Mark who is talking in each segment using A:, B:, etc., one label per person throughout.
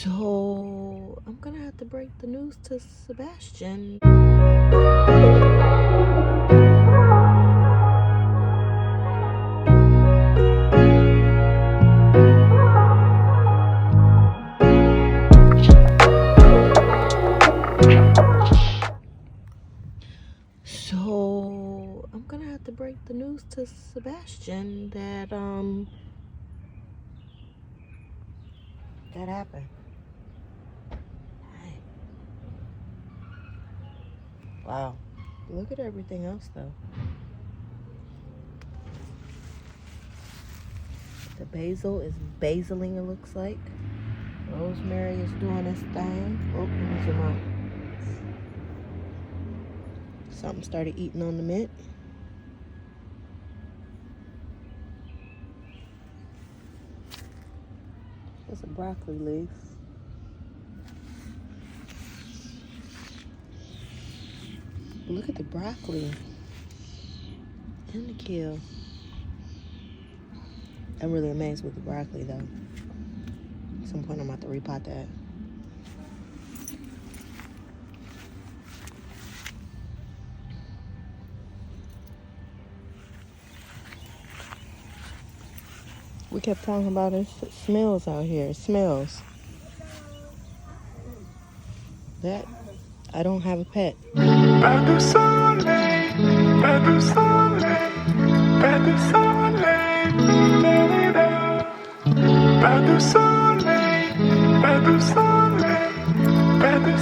A: So I'm gonna have to break the news to Sebastian. So I'm gonna have to break the news to Sebastian that that happened. Hey. Wow. Look at everything else though. The basil is basiling, it looks like. Rosemary is doing its thing. Oh, let me zoom out. Something started eating on the mint. That's a broccoli leaf. Look at the broccoli and the kale. I'm really amazed with the broccoli though. At some point I'm about to repot that. We kept talking about it smells out here. It smells. That I don't have a pet. Pas de soleil, pas de soleil, pas de soleil, pas de soleil, pas de soleil, pas de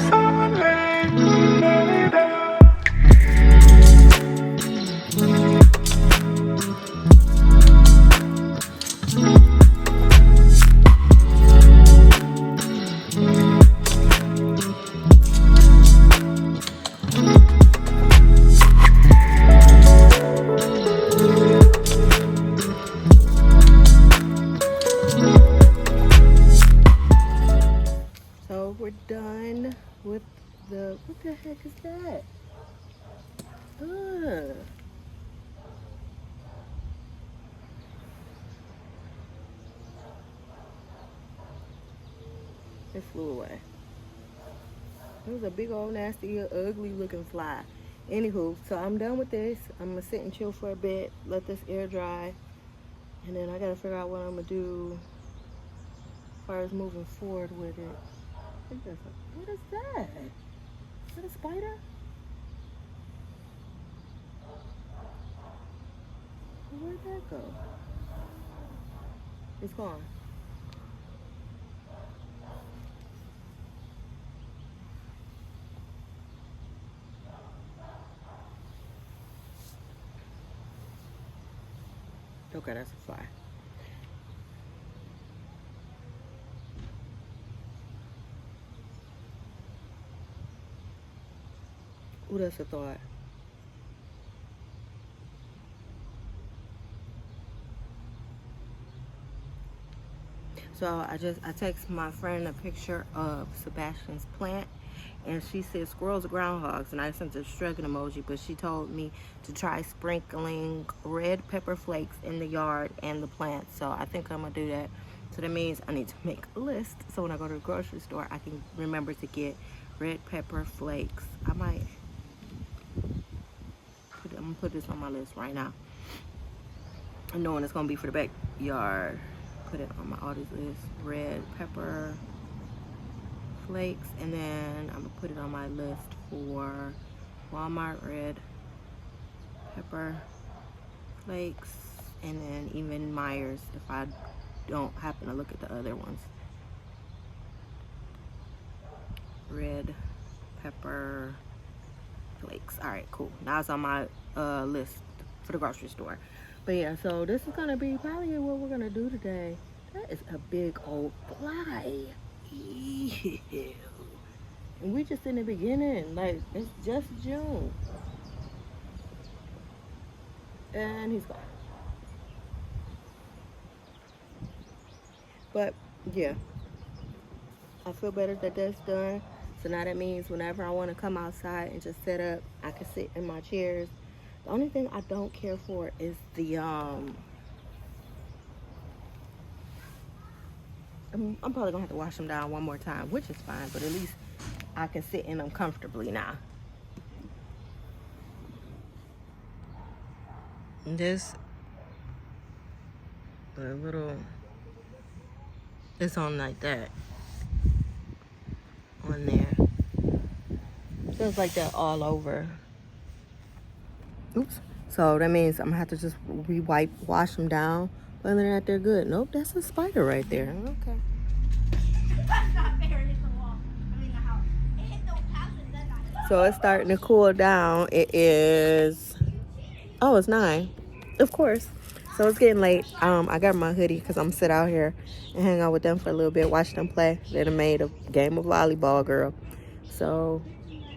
A: we're done with the, what the heck is that? It flew away. It was a big old nasty, ugly looking fly. Anywho, so I'm done with this. I'm gonna sit and chill for a bit, let this air dry, and then I gotta figure out what I'm gonna do as far as moving forward with it. What is that? Is that a spider? Where'd that go? It's gone. Okay, that's a fly. Ooh, that's a thought. So I text my friend a picture of Sebastian's plant, and she said squirrels are groundhogs, and I sent a shrugging emoji, but she told me to try sprinkling red pepper flakes in the yard and the plant. So I think I'm gonna do that. So that means I need to make a list, so when I go to the grocery store I can remember to get red pepper flakes. I'm gonna put this on my list right now, and knowing it's gonna be for the backyard. Put it on my Aldi's list. Red pepper flakes, and then I'm gonna put it on my list for Walmart red pepper flakes, and then even Myers if I don't happen to look at the other ones. Red pepper flakes. All right, cool. Now it's on my list for the grocery store. But yeah, so this is gonna be probably what we're gonna do today. That is a big old fly. Ew. And we just in the beginning, like it's just June. And he's gone. But yeah, I feel better that that's done. So now that means whenever I want to come outside and just set up, I can sit in my chairs. The only thing I don't care for is the I'm probably gonna have to wash them down one more time, which is fine, but at least I can sit in them comfortably now. This a little, it's on like that on there. Feels like that all over. Oops. So that means I'm gonna have to just wash them down. Whether or not they're good. Nope, that's a spider right there. Okay. So it's starting to cool down. It is, oh, it's 9. Of course. So it's getting late. I got my hoodie because I'm gonna sit out here and hang out with them for a little bit, watch them play. They done made a game of volleyball, girl. So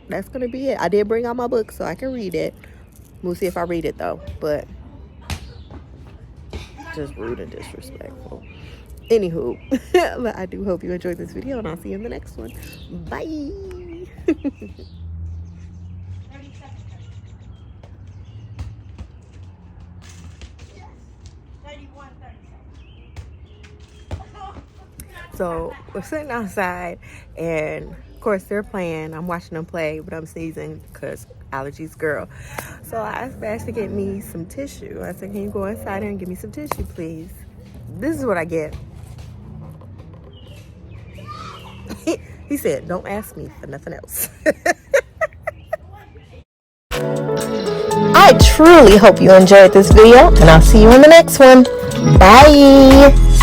A: that's gonna be it. I did bring out my book so I can read it. We'll see if I read it though, but just rude and disrespectful. Anywho, but I do hope you enjoyed this video, and I'll see you in the next one. Bye. So we're sitting outside, and of course they're playing. I'm watching them play, but I'm sneezing because allergies, girl. So I asked Bash to get me some tissue. I said, can you go inside and give me some tissue, please? This is what I get. He said, don't ask me for nothing else. I truly hope you enjoyed this video, and I'll see you in the next one. Bye.